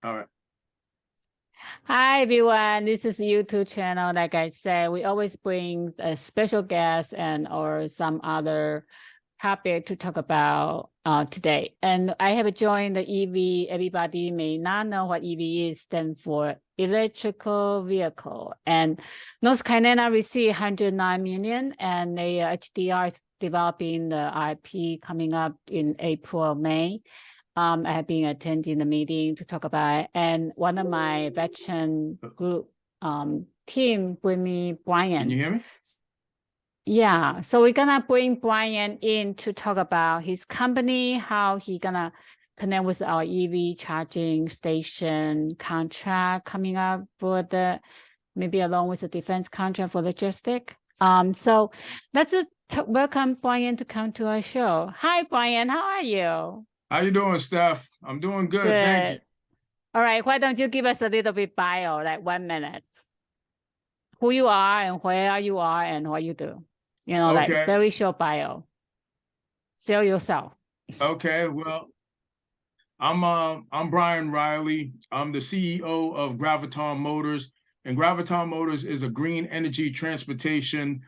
All right. Hi, everyone. This is YouTube channel. Like I said, we always bring a special guest or some other topic to talk about today. And I have joined the EV. Everybody may not know what EV is, stands for electrical vehicle. And North Carolina received 109 million, and the HDR is developing the IP coming up in April or May. I have been attending the meeting to talk about it. And one of my veteran group team bring me Brian. Can you hear me? Yeah, so we're gonna bring Brian in to talk about his company, how he gonna connect with our EV charging station contract coming up for maybe along with the defense contract for logistic. So let's welcome Brian to come to our show. Hi, Brian, how are you? How you doing, Steph? I'm doing good. Thank you. All right, why don't you give us a little bit bio, like 1 minute? Who you are and where you are and what you do. You know, Okay. like very short bio. Sell yourself. Okay, well, I'm Brian Riley. I'm the CEO of Graviton Motors, and Graviton Motors is a green energy transportation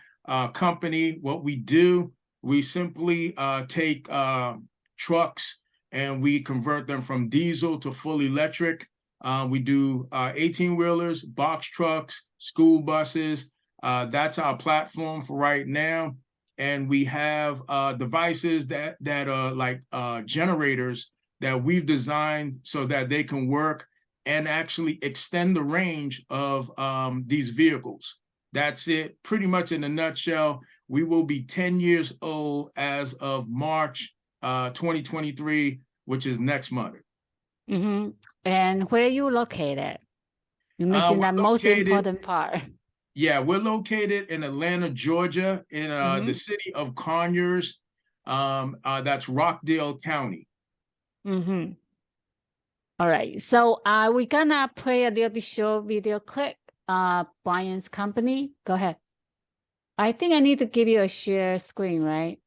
company. What we do, we simply take trucks and we convert them from diesel to full electric. We do 18-wheelers, box trucks, school buses. That's our platform for right now. And we have devices that are like generators that we've designed so that they can work and actually extend the range of these vehicles. That's it, pretty much in a nutshell. We will be 10 years old as of March 2023, which is next month. Mm-hmm. And where you located? You're missing the most important part. Yeah, we're located in Atlanta, Georgia, in the city of Conyers. That's Rockdale County. Mm-hmm. All right, so we're gonna play a little bit short video clip. Brian's company. Go ahead. I think I need to give you a share screen, right?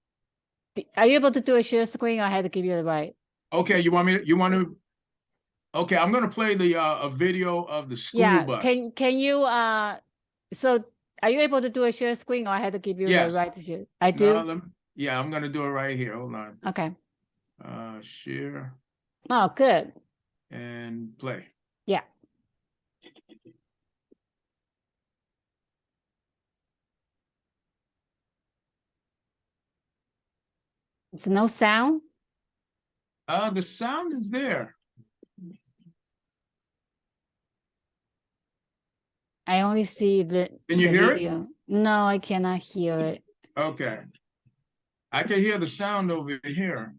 Are you able to do a share screen, or I had to give you the right? Okay, you want to? Okay, I'm gonna play the a video of the school bus. Can you so are you able to do a share screen, or I had to give you the right to share? I do. No, yeah, I'm gonna do it right here. Hold on. Okay. Share. Oh, good. And play. Yeah. It's no sound? The sound is there. I only see the Can you hear it? No, I cannot hear it. Okay. I can hear the sound over here.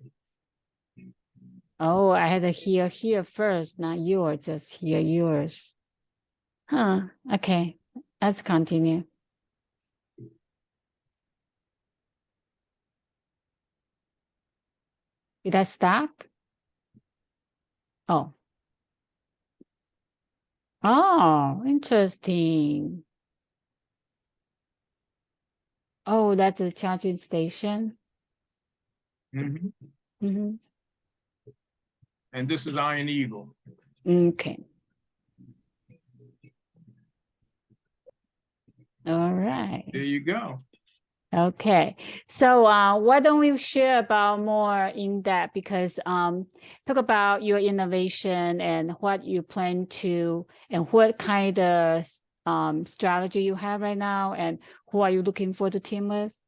Oh, I had to hear here first, not yours, just hear yours. Huh, okay. Let's continue. Did I stop? Oh. Oh, interesting. Oh, that's a charging station. Mm-hmm. Mm-hmm. And this is Iron Eagle. Okay. All right. There you go. Okay, so why don't we share about more in depth, because talk about your innovation and what you plan to, and what kind of strategy you have right now, and who are you looking for to team with?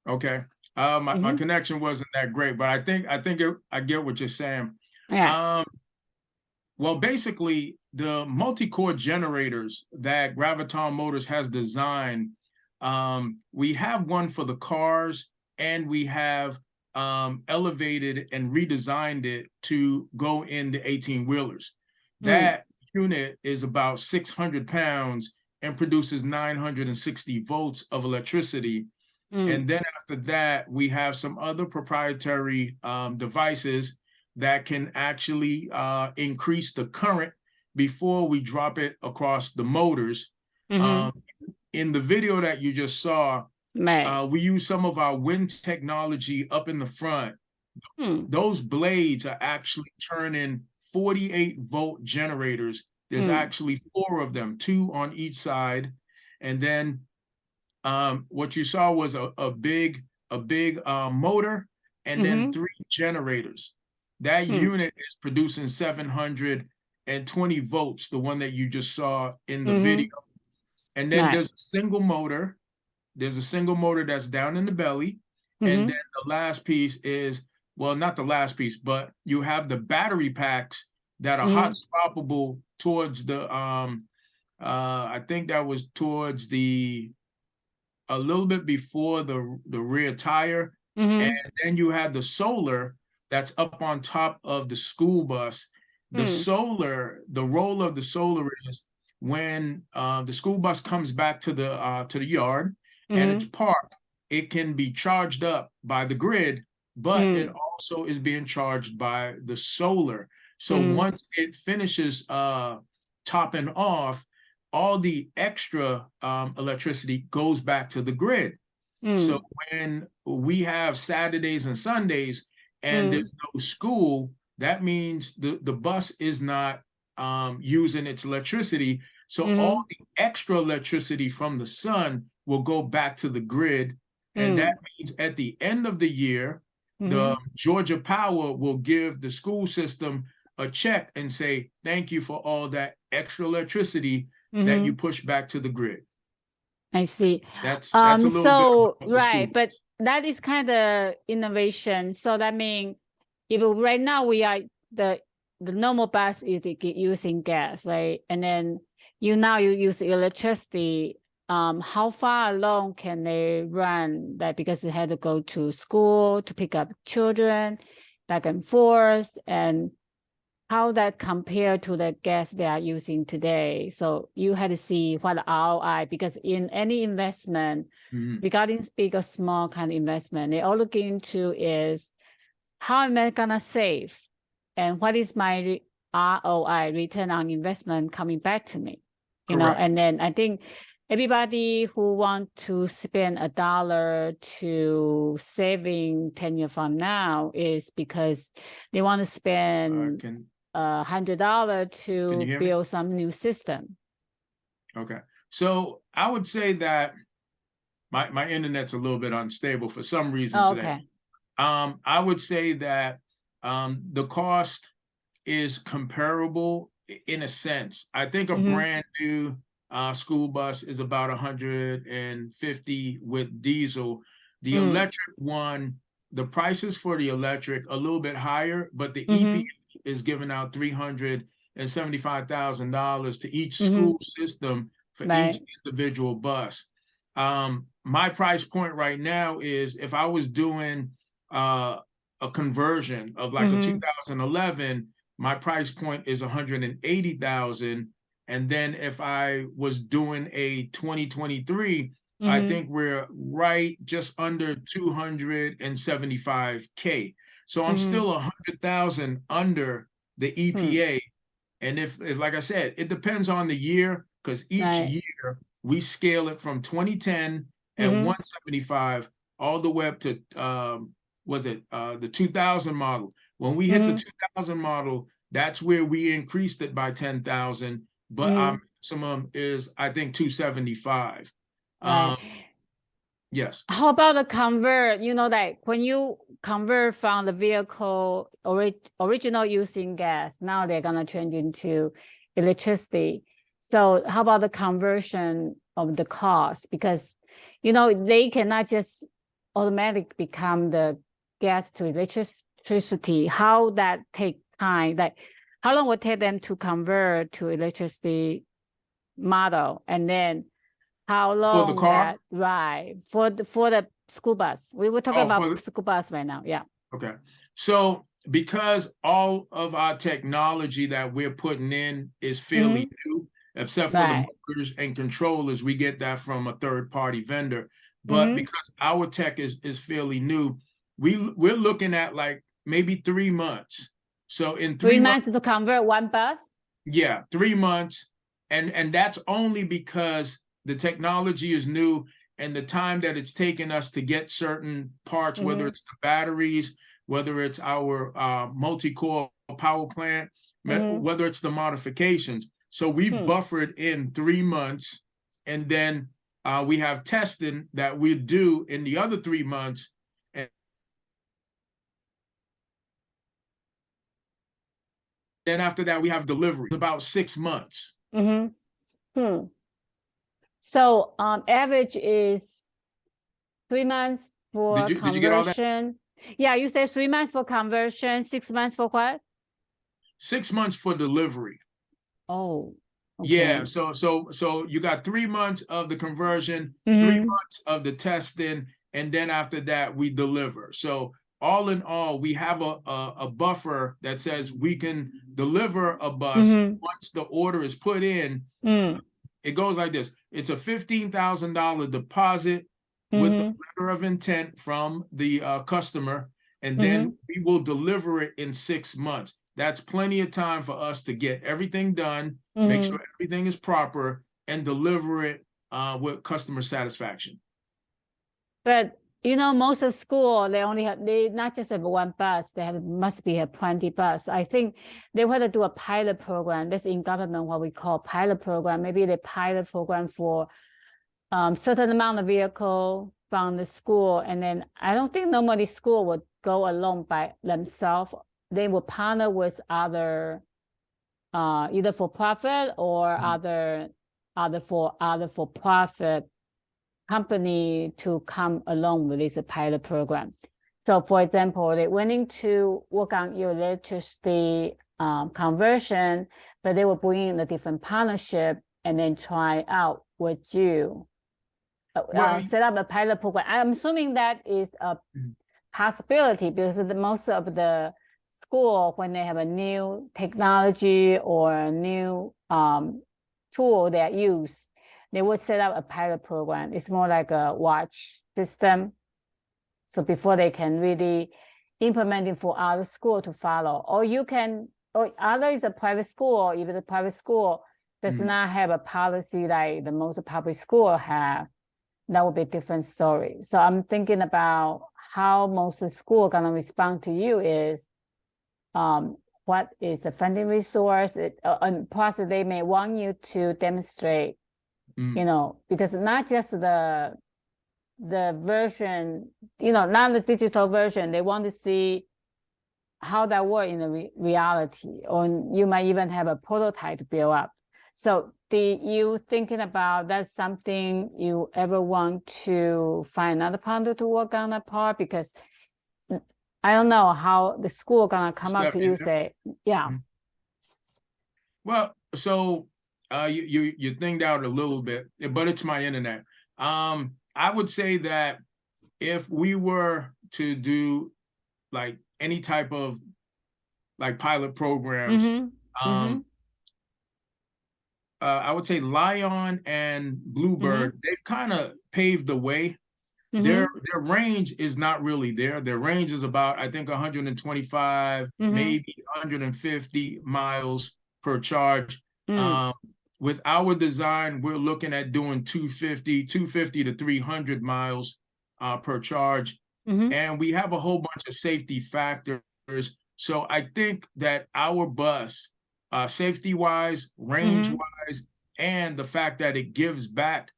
Okay, my connection wasn't that great, but I think I get what you're saying. Yeah. Well, basically, the multi-core generators that Graviton Motors has designed, we have one for the cars, and we have elevated and redesigned it to go into 18-wheelers. That unit is about 600 pounds and produces 960 volts of electricity. And then after that, we have some other proprietary devices that can actually increase the current before we drop it across the motors. In the video that you just saw, we use some of our wind technology up in the front Those blades are actually turning 48-volt generators. There's actually 4 of them, 2 on each side. And then what you saw was a big motor and then 3 generators. That unit is producing 720 volts, the one that you just saw in the video. And then there's a single motor. There's a single motor that's down in the belly. And then the last piece is, well, not the last piece, but you have the battery packs that are hot swappable towards the, I think that was towards a little bit before the rear tire. And then you have the solar that's up on top of the school bus. The solar, the role of the solar is when the school bus comes back to the yard and it's parked, it can be charged up by the grid, but it also is being charged by the solar. So once it finishes topping off, all the extra electricity goes back to the grid. So when we have Saturdays and Sundays and there's no school, that means the bus is not using its electricity. So all the extra electricity from the sun will go back to the grid. And that means at the end of the year, the Georgia Power will give the school system a check and say, thank you for all that extra electricity that you push back to the grid. I see. That's a little so bit right, but that is kind of innovation. So that means if right now we are the normal bus is using gas, right? And then you use electricity. How far along can they run that, because they had to go to school to pick up children back and forth, and how that compare to the gas they are using today? So you had to see what the ROI, because in any investment, regarding big or small kind of investment, they all look into is how am I gonna save, and what is my ROI, return on investment, coming back to me, you know? And then I think everybody who want to spend $1 to saving 10 years from now is because they want to spend $100 to build some new system. Okay. So I would say that my internet's a little bit unstable for some reason today. I would say that the cost is comparable in a sense. I think a brand new school bus is about 150 with diesel. The electric one, the prices for the electric a little bit higher, but the EPA is giving out $375,000 to each school system for each individual bus. My price point right now is, if I was doing a conversion of like a 2011, my price point is 180,000. And then if I was doing a 2023, I think we're right just under 275K. So I'm still 100,000 under the EPA. And if like I said, it depends on the year, because each year we scale it from 2010 at 175 all the way up to the 2000 model. When we hit the 2000 model, that's where we increased it by 10,000. But our maximum is, I think, 275. Yes. How about the convert? You know, like when you convert from the vehicle original using gas, now they're gonna change into electricity. So how about the conversion of the cost? Because, you know, they cannot just automatically become the gas to electricity. How that take time? Like how long would it take them to convert to electricity model? And then how long for the car? For the school bus. We were talking about school bus right now. Yeah. Okay. So because all of our technology that we're putting in is fairly new, except for the motors and controllers, we get that from a third-party vendor. But because our tech is fairly new, we're looking at like maybe 3 months. So in 3 months to convert one bus? Yeah, 3 months. And that's only because the technology is new, and the time that it's taken us to get certain parts, whether it's the batteries, whether it's our multi-core power plant, whether it's the modifications. So we've buffered in 3 months, and then we have testing that we do in the other 3 months. And then after that, we have delivery. It's about 6 months. So average is 3 months for conversion. Did you get all that? Yeah, you said 3 months for conversion, 6 months for what? 6 months for delivery. Oh, okay. Yeah. So you got 3 months of the conversion, 3 months of the testing, and then after that we deliver. So all in all, we have a buffer that says we can deliver a bus once the order is put in. It goes like this. It's a $15,000 deposit with the letter of intent from the customer, and then we will deliver it in 6 months. That's plenty of time for us to get everything done, make sure everything is proper, and deliver it with customer satisfaction. But you know, most of school, they not just have one bus, must have 20 bus. I think they want to do a pilot program. That's in government, what we call pilot program. Maybe the pilot program for certain amount of vehicle from the school. And then I don't think normally school would go alone by themselves. They will partner with other, either for profit or other for profit company to come along with this pilot program. So for example, they're willing to work on your electricity conversion, but they will bring in a different partnership and then try out with you. Set up a pilot program. I'm assuming that is a possibility because most of the school, when they have a new technology or a new tool they use, they would set up a pilot program. It's more like a watch system. So before they can really implement it for other school to follow, or other is a private school, or even the private school does not have a policy like the most public school have, that would be a different story. So I'm thinking about how most of the school gonna respond to you is, what is the funding resource, and plus they may want you to demonstrate, you know, because not just the version, you know, not the digital version, they want to see how that works in the reality, or you might even have a prototype to build up. So you thinking about that's something you ever want to find another partner to work on that part? Because I don't know how the school gonna come up to you say, yeah. Well, so you thinked out a little bit, but it's my internet. I would say that if we were to do like any type of like pilot programs, I would say Lion and Bluebird, they've kind of paved the way. Their range is not really there. Their range is about, I think, 125, maybe 150 miles per charge. With our design, we're looking at doing 250 to 300 miles per charge. And we have a whole bunch of safety factors. So I think that our bus, safety-wise, range-wise, and the fact that it gives back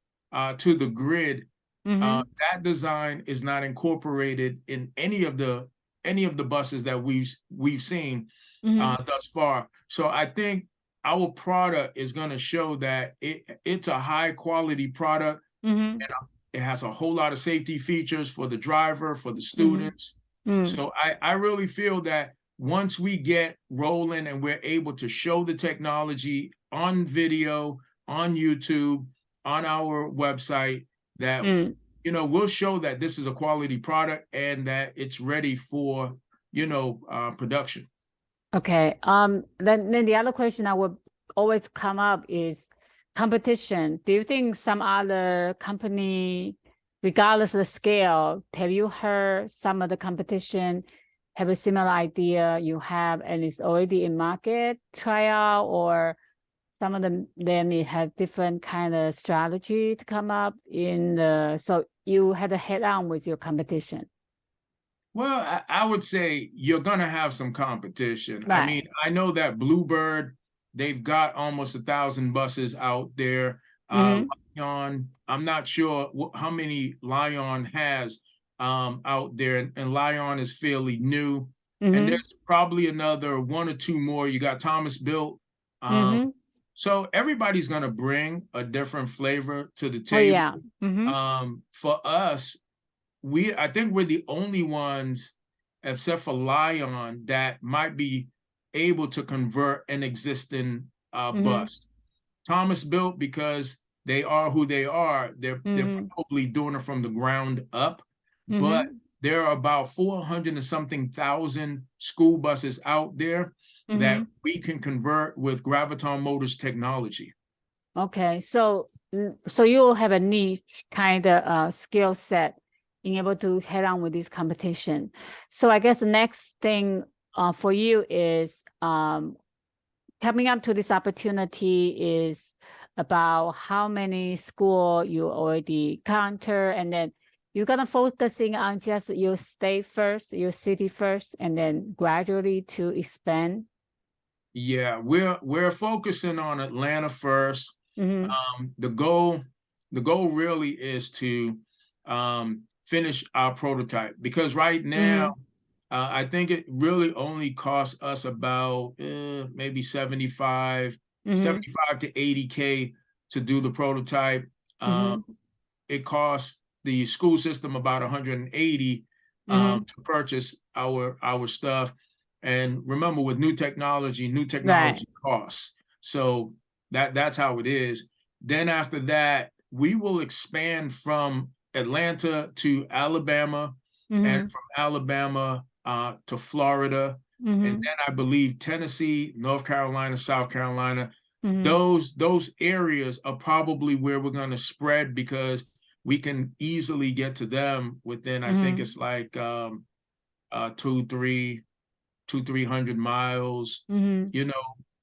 to the grid, that design is not incorporated in any of the buses that we've seen thus far. So I think our product is going to show that it's a high quality product, and it has a whole lot of safety features for the driver, for the students. So I really feel that once we get rolling and we're able to show the technology on video, on YouTube, on our website, that you know, we'll show that this is a quality product and that it's ready for, you know, production. Okay. Then the other question that would always come up is competition. Do you think some other company, regardless of the scale, have you heard some of the competition have a similar idea you have and it's already in market trial, or some of them may have different kind of strategy to come up in the, so you had a head on with your competition? Well, I would say you're gonna have some competition. I mean, Right. I know that Bluebird, they've got almost 1,000 buses out there. Mm-hmm. Lion, I'm not sure how many Lion has out there, and Lion is fairly new. And Mm-hmm. there's probably another one or two more. You got Thomas Built. Um, Mm-hmm. so everybody's gonna bring a different flavor to the Oh table. yeah. Mm-hmm. For us, I think we're the only ones, except for Lion, that might be able to convert an existing Mm-hmm. bus. Thomas Built, because they are who they are, they're Mm-hmm. probably doing it from the ground up. But Mm-hmm. there are about 400 and something thousand school buses out there that Mm-hmm. we can convert with Graviton Motors technology. Okay, so you will have a niche kind of skill set being able to head on with this competition. So I guess the next thing for you is coming up to this opportunity is about how many school you already counter, and then you're gonna focusing on just your state first, your city first, and then gradually to expand. Yeah, we're focusing on Atlanta first. Mm-hmm. The goal really is to finish our prototype, because right now Mm-hmm. I think it really only costs us about maybe 75 Mm-hmm. to 80K to do the prototype. Um, Mm-hmm. it costs the school system about 180 Mm-hmm. to purchase our stuff. And remember, with new Right. technology costs. So that's how it is. Then after that, we will expand from Atlanta to Alabama, and Mm-hmm. from Alabama to Florida, and Mm-hmm. then I believe Tennessee, North Carolina, South Carolina. Mm-hmm. Those areas are probably where we're going to spread, because we can easily get to them within, I think Mm-hmm. it's like 300 miles, Mm-hmm. you know,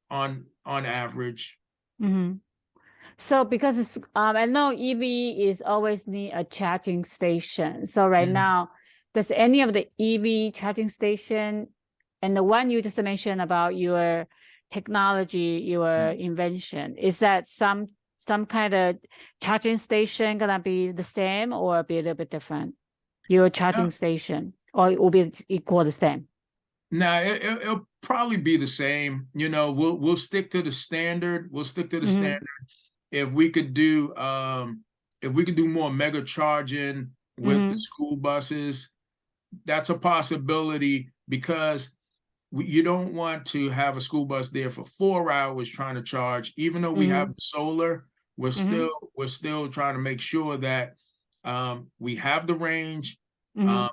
on average. Mm-hmm. So because it's, I know EV is always need a charging station. So right Mhm. now, does any of the EV charging station and the one you just mentioned about your technology, your invention, is that some kind of charging station gonna be the same or be a little bit different? Your No, charging station, or it will be equal the same? no, it'll probably be the same. We'll stick to the standard. We'll stick to the Mm-hmm. standard. If we could do more mega charging with the Mm-hmm. school buses, that's a possibility, because you don't want to have a school bus there for 4 hours trying to charge. Even though we have Mm-hmm. solar, we're Mm-hmm. still trying to make sure that we have the range. Mm-hmm.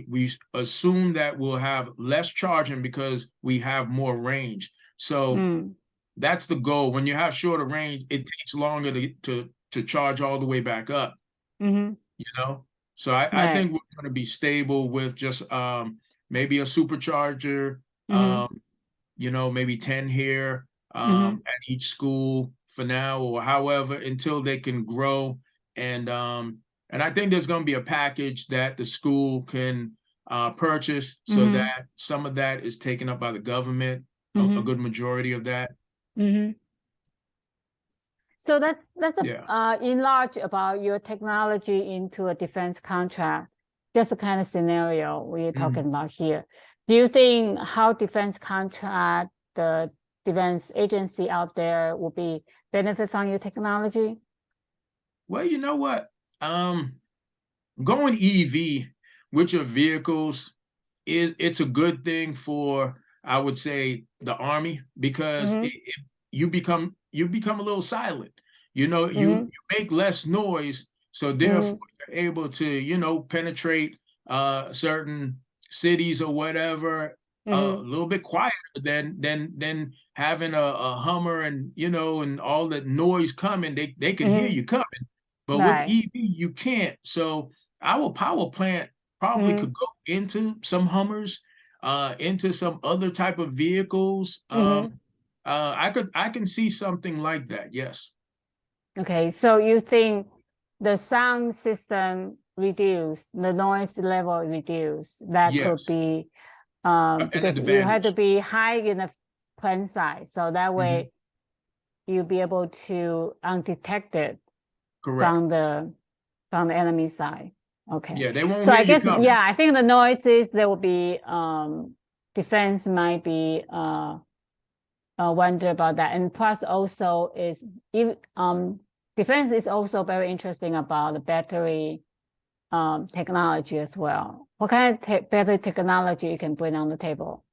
We assume that we'll have less charging because we have more range. So Mm-hmm. that's the goal. When you have shorter range, it takes longer to charge all the way back up. Mm-hmm. You know, so I Right. think we're going to be stable with just maybe a supercharger. Mm-hmm. Um, maybe 10 here Mm-hmm. at each school for now, or however, until they can grow. And I think there's going to be a package that the school can purchase, so Mm-hmm. that some of that is taken up by the government, a Mm-hmm. good majority of that. Mm-hmm. So that's Yeah. enlarge about your technology into a defense contract. That's the kind of scenario we're talking about here. Do you think how defense contract, the defense agency out there will be benefit from your technology? Well, you know what? Going EV with your vehicles it's a good thing for, I would say, the Army, because Mm-hmm. you become a little silent. You Mm-hmm. make less noise, so Mm-hmm. therefore you're able to penetrate certain cities or whatever a Mm-hmm. little bit quieter than having a Hummer, and all that noise coming. They can hear Mm-hmm. you coming, but with Right. EV you can't. So our power plant probably Mm-hmm. could go into some Hummers, into some other type of vehicles. Mm-hmm. I can see something like that. Yes. Okay, so you think the sound system reduced, the noise level reduced. That could Yes. be An because you had to advantage. be high in the plant side, so that way you'll be able to undetect it Correct. from the enemy side. Okay. Yeah, they won't So hear I you guess, coming. yeah, I think the noises, there will be defense might be wonder about that. And plus also is if defense is also very interesting about the battery technology as well. What kind of battery technology you can bring on the table?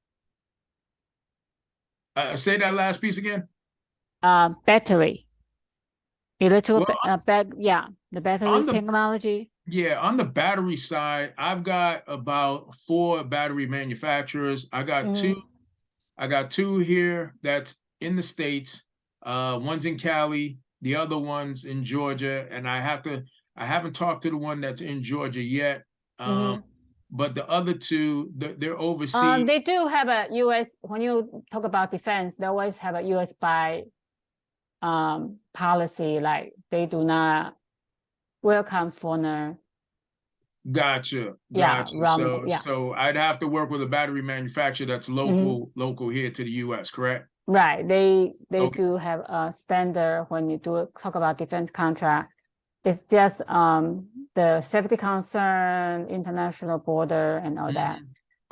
Say that last piece again. Battery, electrical, Well, yeah, the batteries on technology. the battery side, I've got about 4 battery manufacturers. I got two here that's in the States. One's in Cali, the other one's in Georgia, and I haven't talked to the one that's in Georgia yet. But the other two, they're overseas. They do have a US, when you talk about defense, they always have a US by policy, like they do not welcome foreigner. Gotcha. Yeah, So I'd have to work with a battery manufacturer that's local here to the US, correct? Right. They Okay. do have a standard when you talk about defense contract. It's just the safety concern, international border, and all that.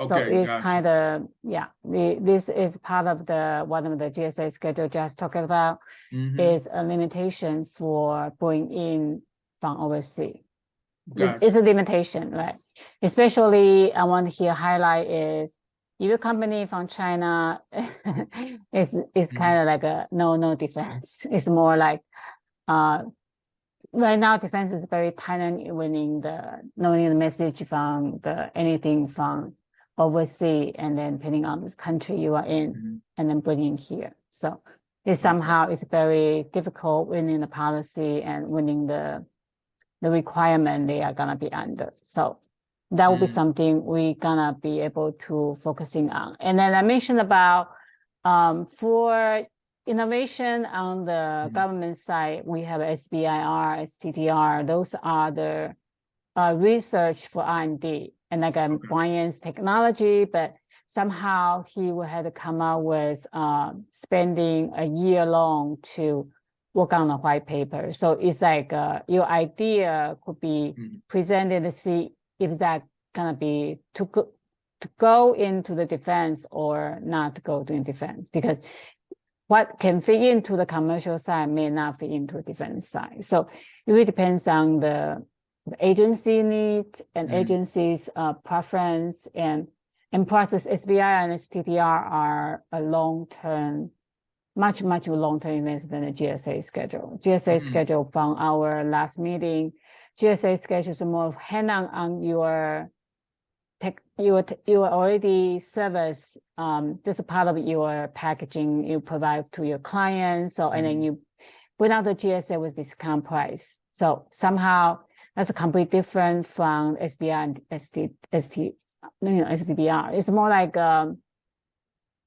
So Okay, it's gotcha. kind of, yeah, this is part of one of the GSA schedule just talking about is a limitation for bringing in from overseas. Gotcha. It's a limitation, right? Especially I want to here highlight is if your company from China, it's kind of like a no defense. It's more like right now defense is very tight and winning knowing the message from anything from overseas, and then depending on this country you are in, and then bringing here. So it somehow is very difficult winning the policy and winning the requirement they are gonna be under. So that will be something we gonna be able to focusing on. And then I mentioned about for innovation on the government side, we have SBIR, STTR. Those are the research for R&D, and like Brian's technology, but somehow he will have to come out with spending a year long to work on a white paper. So it's like your idea could be presented to see if that gonna be to go into the defense or not to go to defense, because what can fit into the commercial side may not fit into the defense side. So it really depends on the agency needs and agency's preference, and process. SBI and STTR are a long-term, much long-term events than the GSA schedule. GSA schedule from our last meeting, GSA schedule is more hand-on on your tech, you already service, just a part of your packaging you provide to your clients. So, and then you put out the GSA with discount price. So somehow that's a completely different from SBI and SBR. It's more like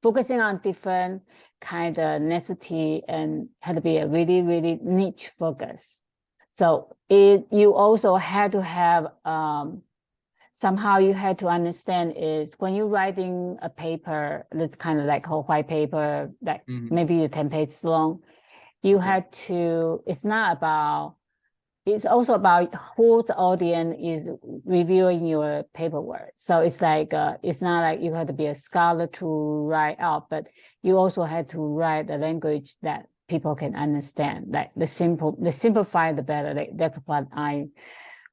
focusing on different kind of necessity and had to be a really niche focus. So you also had to have somehow you had to understand is when you're writing a paper that's kind of like a white paper that maybe 10 pages long, you had to, it's also about who the audience is reviewing your paperwork. So it's like, it's not like you have to be a scholar to write out, but you also had to write a language that people can understand. Like the simplify, the better. That's what I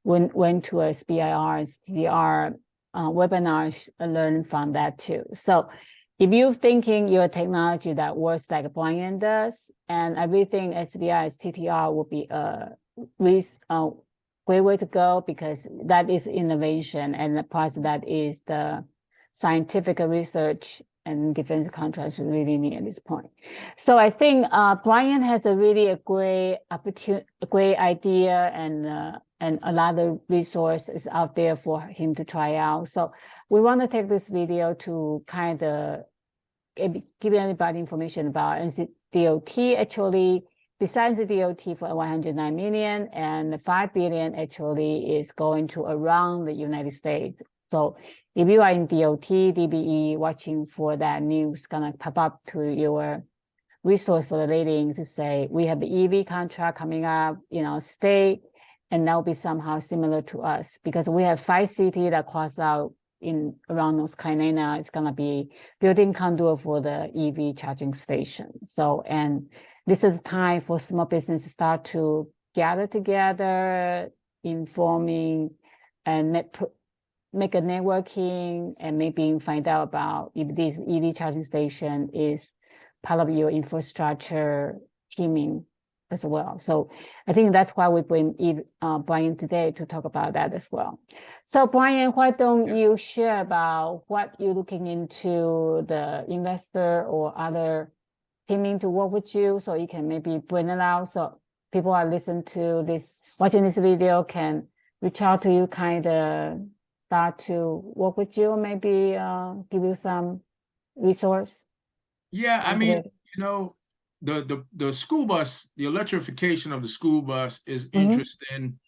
went to a SBIR, STDR webinars, learn from that too. So if you're thinking your technology that works like Brian does, and everything SBI, STTR will be a great way to go, because that is innovation, and the part that is the scientific research and defense contracts really need at this point. So I think Brian has a great opportunity, a great idea, and a lot of resources out there for him to try out. So we want to take this video to kind of give anybody information about NCDOT actually besides the DOT for 109 million, and the 5 billion actually is going to around the United States. So if you are in DOT, DBE, watching for that news, gonna pop up to your resource for the rating to say, we have the EV contract coming up, state, and that'll be somehow similar to us because we have 5 cities that cross out in around North Carolina. It's gonna be building conduit for the EV charging station. So, and this is time for small business to start to gather together, informing, and make a networking, and maybe find out about if this EV charging station is part of your infrastructure teaming as well. So I think that's why we bring Brian today to talk about that as well. So Brian, why don't you share about what you're looking into the investor or other teaming to work with you, so you can maybe bring it out so people are listening to this, watching this video can reach out to you, kind of start to work with you, maybe give you some resource. Yeah, I mean, the school bus, the electrification of the school bus is interesting.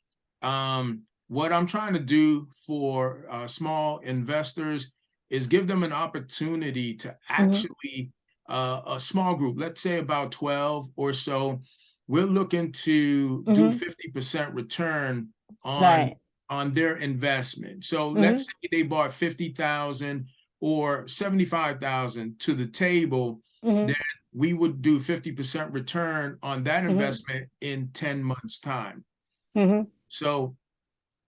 What I'm trying to do for small investors is give them an opportunity to actually, a small group, let's say about 12 or so, we're looking to do 50% return on their investment. So let's say they bought 50,000 or 75,000 to the table, then we would do 50% return on that investment in 10 months' time. So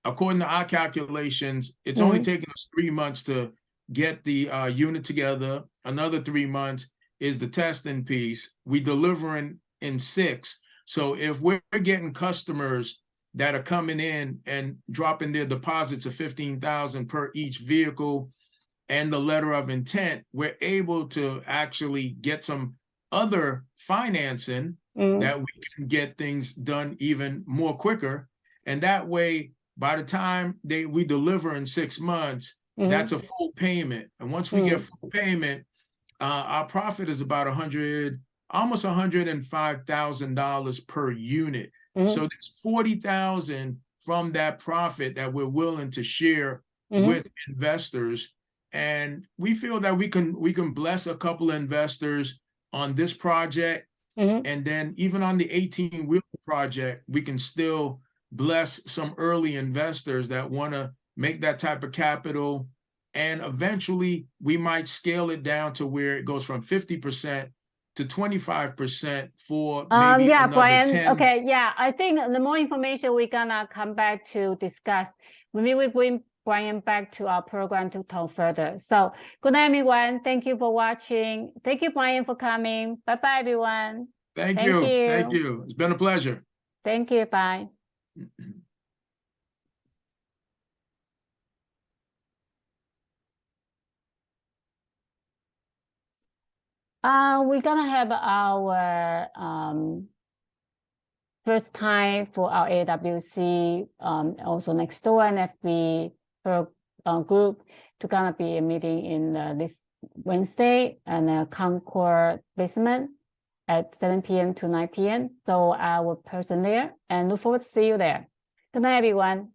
according to our calculations, it's only taking us 3 months to get the unit together. Another 3 months is the testing piece. We delivering in 6. So if we're getting customers that are coming in and dropping their deposits of 15,000 per each vehicle, and the letter of intent, we're able to actually get some other financing that we can get things done even more quicker. And that way, by the time we deliver in 6 months, that's a full payment. And once we get full payment, our profit is about almost $105,000 per unit. So there's 40,000 from that profit that we're willing to share with investors. And we feel that we can bless a couple of investors on this project, and then even on the 18-wheel project, we can still bless some early investors that want to make that type of capital. And eventually, we might scale it down to where it goes from 50% to 25% for maybe another Brian, 10. Okay, yeah, I think the more information we're gonna come back to discuss. Maybe we bring Brian back to our program to talk further. So good night, everyone. Thank you for watching. Thank you, Brian, for coming. Bye-bye, everyone. Thank you. Thank you. It's been a pleasure. Thank you. Bye. We're gonna have our first time for our AAWSC, also next door NFB group to gonna be a meeting in this Wednesday in Concord basement at 7 p.m. to 9 p.m. So I will person there and look forward to see you there. Good night, everyone.